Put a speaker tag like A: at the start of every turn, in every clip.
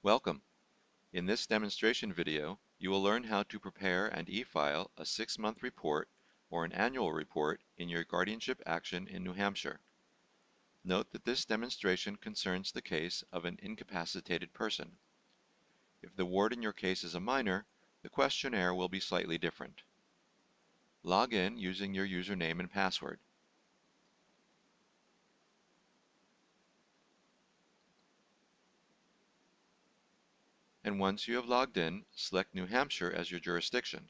A: Welcome. In this demonstration video, you will learn how to prepare and e-file a 6-month report or an annual report in your guardianship action in New Hampshire. Note that this demonstration concerns the case of an incapacitated person. If the ward in your case is a minor, the questionnaire will be slightly different. Log in using your username and password. And once you have logged in, select New Hampshire as your jurisdiction.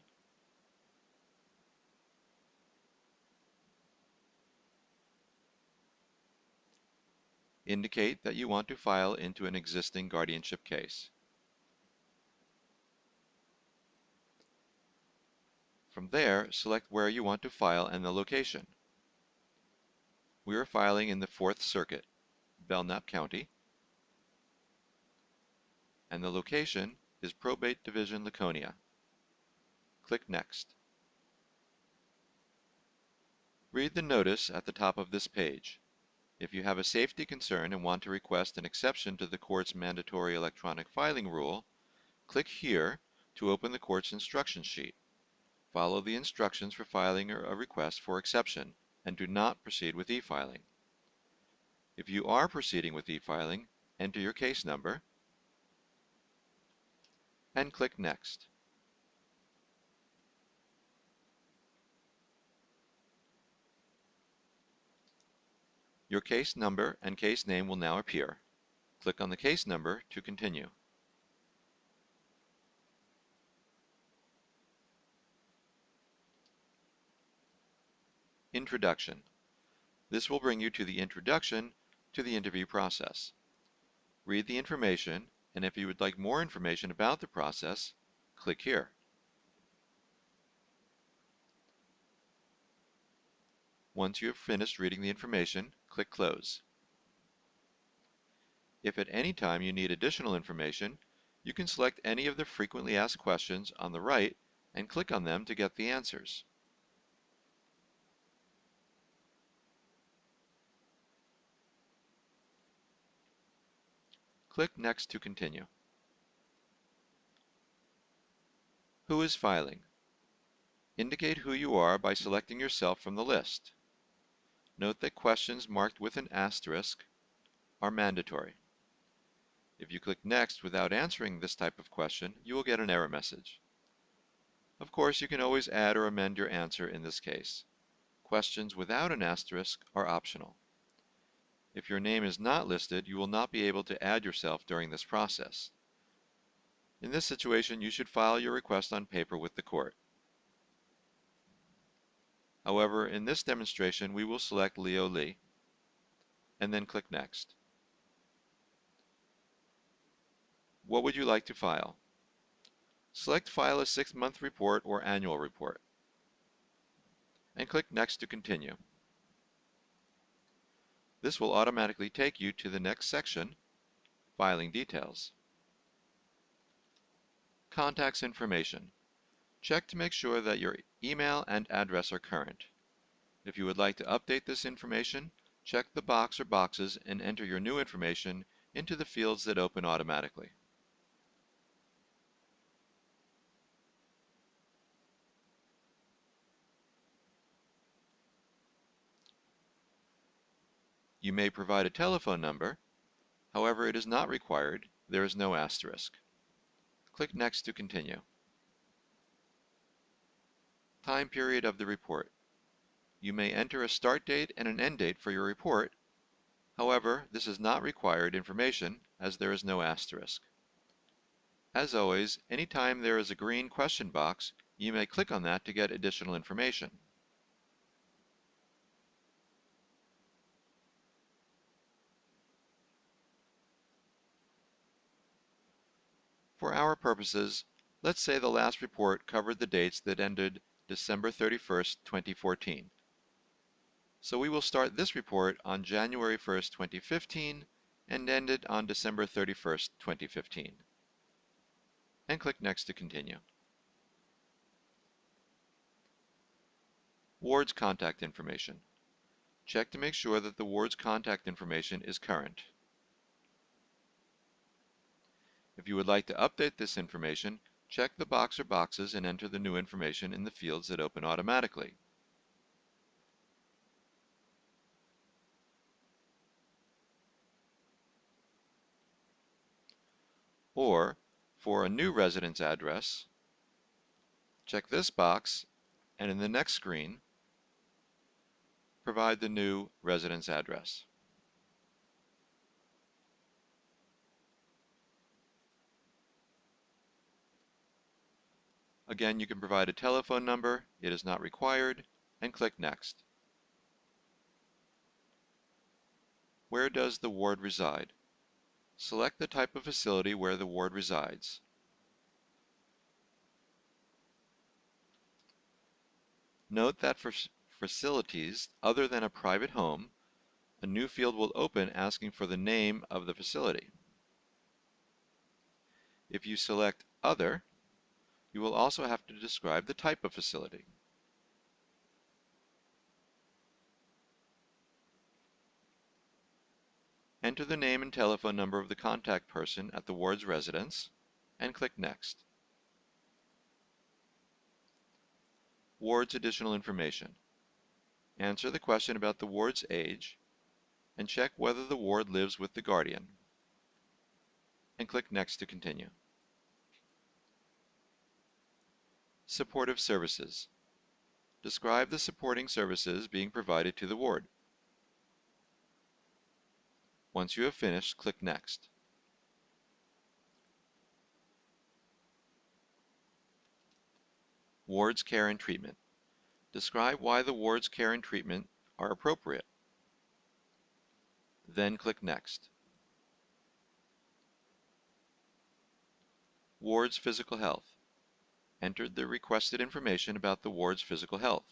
A: Indicate that you want to file into an existing guardianship case. From there, select where you want to file and the location. We are filing in the 4th Circuit, Belknap County, and the location is Probate Division, Laconia. Click Next. Read the notice at the top of this page. If you have a safety concern and want to request an exception to the court's mandatory electronic filing rule, click here to open the court's instruction sheet. Follow the instructions for filing a request for exception and do not proceed with e-filing. If you are proceeding with e-filing, enter your case number and click Next. Your case number and case name will now appear. Click on the case number to continue. Introduction. This will bring you to the introduction to the interview process. Read the information, and if you would like more information about the process, click here. Once you have finished reading the information, click Close. If at any time you need additional information, you can select any of the frequently asked questions on the right and click on them to get the answers. Click Next to continue. Who is filing? Indicate who you are by selecting yourself from the list. Note that questions marked with an asterisk are mandatory. If you click Next without answering this type of question, you will get an error message. Of course, you can always add or amend your answer in this case. Questions without an asterisk are optional. If your name is not listed, you will not be able to add yourself during this process. In this situation, you should file your request on paper with the court. However, in this demonstration, we will select Leo Lee and then click Next. What would you like to file? Select File a 6-month report or annual report and click Next to continue. This will automatically take you to the next section, Filing Details. Contacts information. Check to make sure that your email and address are current. If you would like to update this information, check the box or boxes and enter your new information into the fields that open automatically. You may provide a telephone number. However, it is not required. There is no asterisk. Click Next to continue. Time period of the report. You may enter a start date and an end date for your report. However, this is not required information as there is no asterisk. As always, anytime there is a green question box, you may click on that to get additional information. For our purposes, let's say the last report covered the dates that ended December 31st, 2014. So we will start this report on January 1st, 2015 and end it on December 31st, 2015. And click Next to continue. Ward's contact information. Check to make sure that the ward's contact information is current. If you would like to update this information, check the box or boxes and enter the new information in the fields that open automatically. Or, for a new residence address, check this box and in the next screen, provide the new residence address. Again, you can provide a telephone number, it is not required, and click Next. Where does the ward reside? Select the type of facility where the ward resides. Note that for facilities other than a private home, a new field will open asking for the name of the facility. If you select Other, you will also have to describe the type of facility. Enter the name and telephone number of the contact person at the ward's residence, and click Next. Ward's additional information. Answer the question about the ward's age, and check whether the ward lives with the guardian, and click Next to continue. Supportive services. Describe the supporting services being provided to the ward. Once you have finished, click Next. Ward's care and treatment. Describe why the ward's care and treatment are appropriate. Then click Next. Ward's physical health. Enter the requested information about the ward's physical health.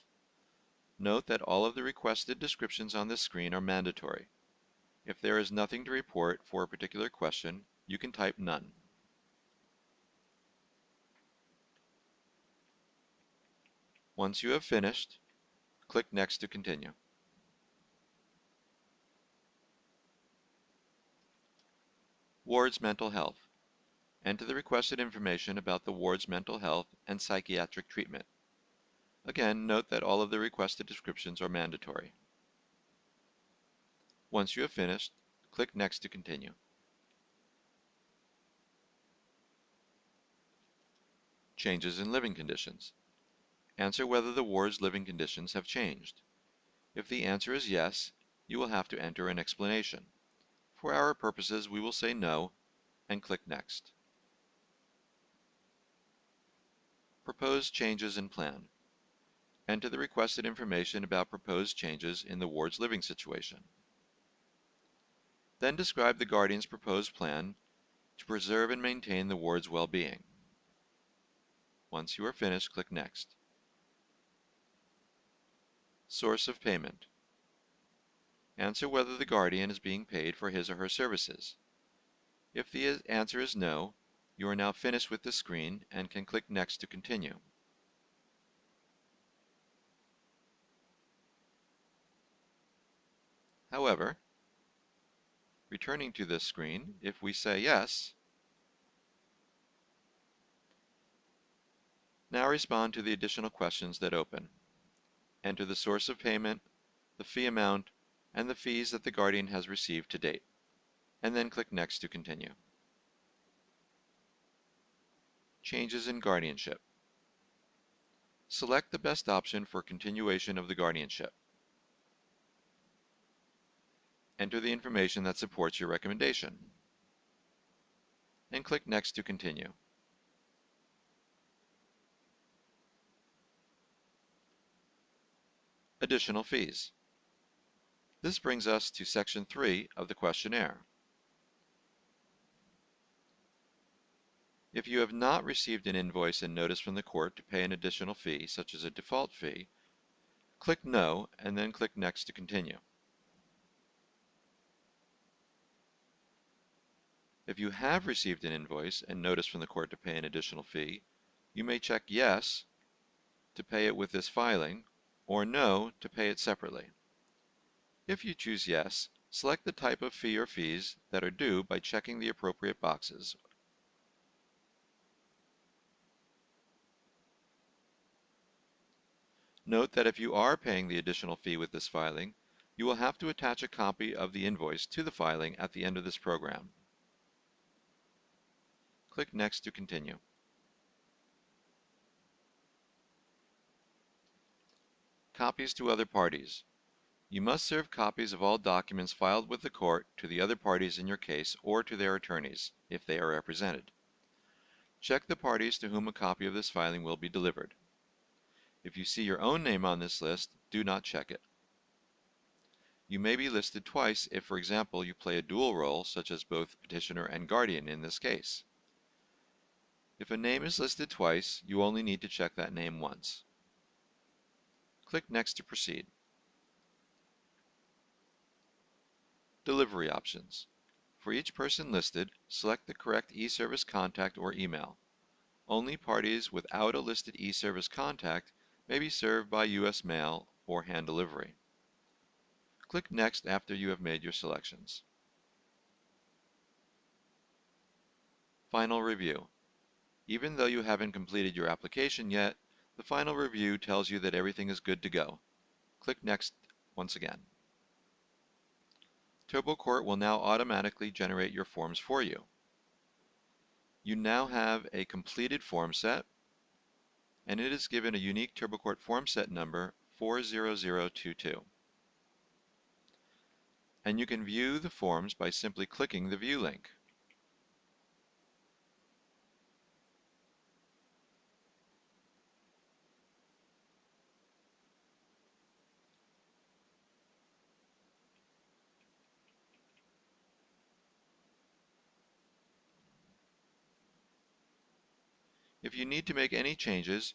A: Note that all of the requested descriptions on this screen are mandatory. If there is nothing to report for a particular question, you can type none. Once you have finished, click Next to continue. Ward's mental health. Enter the requested information about the ward's mental health and psychiatric treatment. Again, note that all of the requested descriptions are mandatory. Once you have finished, click Next to continue. Changes in living conditions. Answer whether the ward's living conditions have changed. If the answer is yes, you will have to enter an explanation. For our purposes, we will say no and click Next. Proposed changes in plan. Enter the requested information about proposed changes in the ward's living situation. Then describe the guardian's proposed plan to preserve and maintain the ward's well-being. Once you are finished, click Next. Source of payment. Answer whether the guardian is being paid for his or her services. If the answer is no, you are now finished with this screen and can click Next to continue. However, returning to this screen, if we say yes, now respond to the additional questions that open. Enter the source of payment, the fee amount, and the fees that the guardian has received to date, and then click Next to continue. Changes in guardianship. Select the best option for continuation of the guardianship. Enter the information that supports your recommendation, and click Next to continue. Additional fees. This brings us to Section 3 of the questionnaire. If you have not received an invoice and notice from the court to pay an additional fee, such as a default fee, click No and then click Next to continue. If you have received an invoice and notice from the court to pay an additional fee, you may check Yes to pay it with this filing, or No to pay it separately. If you choose Yes, select the type of fee or fees that are due by checking the appropriate boxes. Note that if you are paying the additional fee with this filing, you will have to attach a copy of the invoice to the filing at the end of this program. Click Next to continue. Copies to other parties. You must serve copies of all documents filed with the court to the other parties in your case or to their attorneys, if they are represented. Check the parties to whom a copy of this filing will be delivered. If you see your own name on this list, do not check it. You may be listed twice if, for example, you play a dual role, such as both petitioner and guardian in this case. If a name is listed twice, you only need to check that name once. Click Next to proceed. Delivery options. For each person listed, select the correct e-service contact or email. Only parties without a listed e-service contact may be served by U.S. mail or hand delivery. Click Next after you have made your selections. Final review. Even though you haven't completed your application yet, the final review tells you that everything is good to go. Click Next once again. TurboCourt will now automatically generate your forms for you. You now have a completed form set, and it is given a unique TurboCourt form set number 40022. And you can view the forms by simply clicking the View link. If you need to make any changes,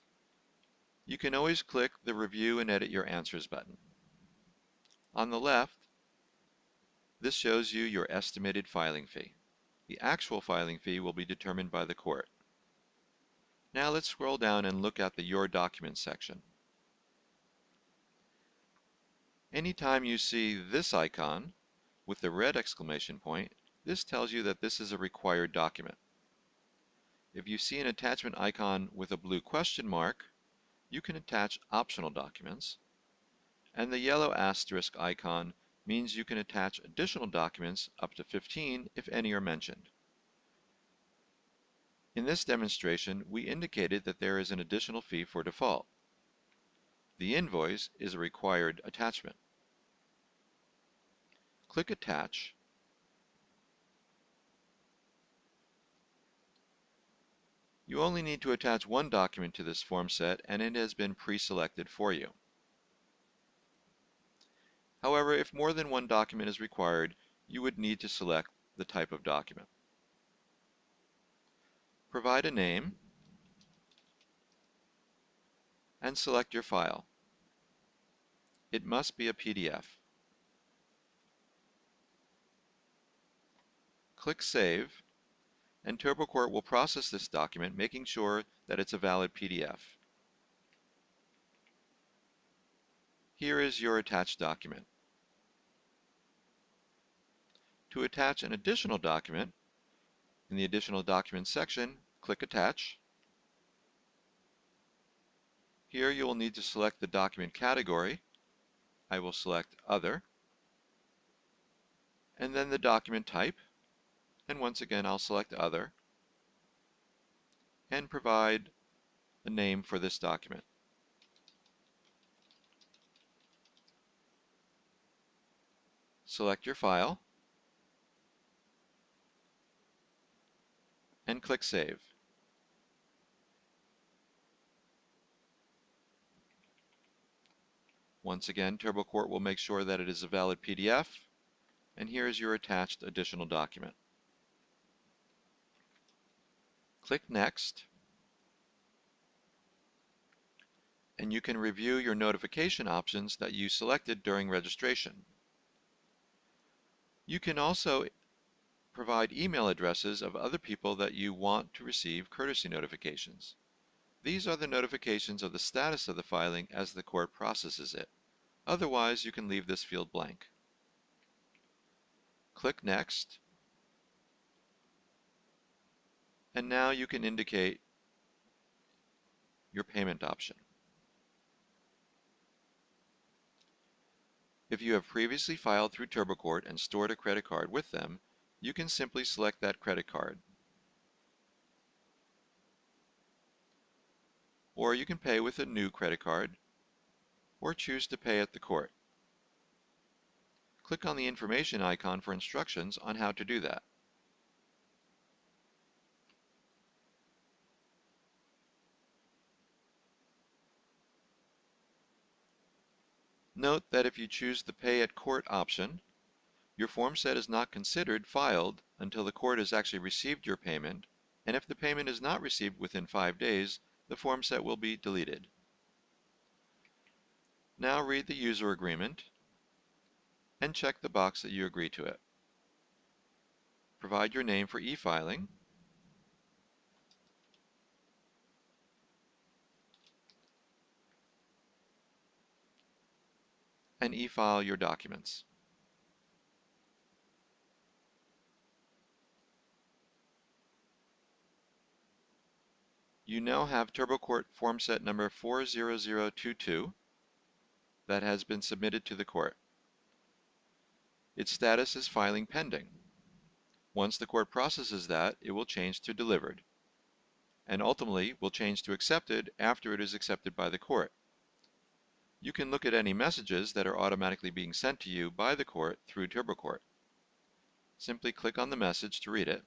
A: you can always click the Review and Edit Your Answers button. On the left, this shows you your estimated filing fee. The actual filing fee will be determined by the court. Now let's scroll down and look at the Your Documents section. Anytime you see this icon with the red exclamation point, this tells you that this is a required document. If you see an attachment icon with a blue question mark, you can attach optional documents, and the yellow asterisk icon means you can attach additional documents up to 15 if any are mentioned. In this demonstration, we indicated that there is an additional fee for default. The invoice is a required attachment. Click Attach. You only need to attach one document to this form set, and it has been pre-selected for you. However, if more than one document is required, you would need to select the type of document. Provide a name and select your file. It must be a PDF. Click Save, and TurboCourt will process this document, making sure that it's a valid PDF. Here is your attached document. To attach an additional document, in the Additional Documents section, click Attach. Here you will need to select the document category. I will select Other, and then the document type, and once again I'll select Other, and provide a name for this document. Select your file, and click Save. Once again, TurboCourt will make sure that it is a valid PDF, and here is your attached additional document. Click Next, and you can review your notification options that you selected during registration. You can also provide email addresses of other people that you want to receive courtesy notifications. These are the notifications of the status of the filing as the court processes it. Otherwise, you can leave this field blank. Click Next, and now you can indicate your payment option. If you have previously filed through TurboCourt and stored a credit card with them, you can simply select that credit card. Or you can pay with a new credit card, or choose to pay at the court. Click on the information icon for instructions on how to do that. Note that if you choose the Pay at Court option, your form set is not considered filed until the court has actually received your payment, and if the payment is not received within 5 days, the form set will be deleted. Now read the user agreement and check the box that you agree to it. Provide your name for e-filing and e-file your documents. You now have TurboCourt form set number 40022 that has been submitted to the court. Its status is filing pending. Once the court processes that, it will change to delivered, and ultimately will change to accepted after it is accepted by the court. You can look at any messages that are automatically being sent to you by the court through TurboCourt. Simply click on the message to read it,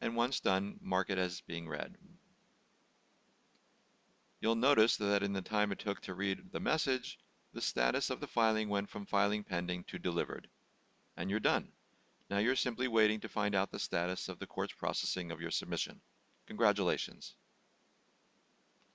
A: and once done, mark it as being read. You'll notice that in the time it took to read the message, the status of the filing went from filing pending to delivered. And you're done. Now you're simply waiting to find out the status of the court's processing of your submission. Congratulations.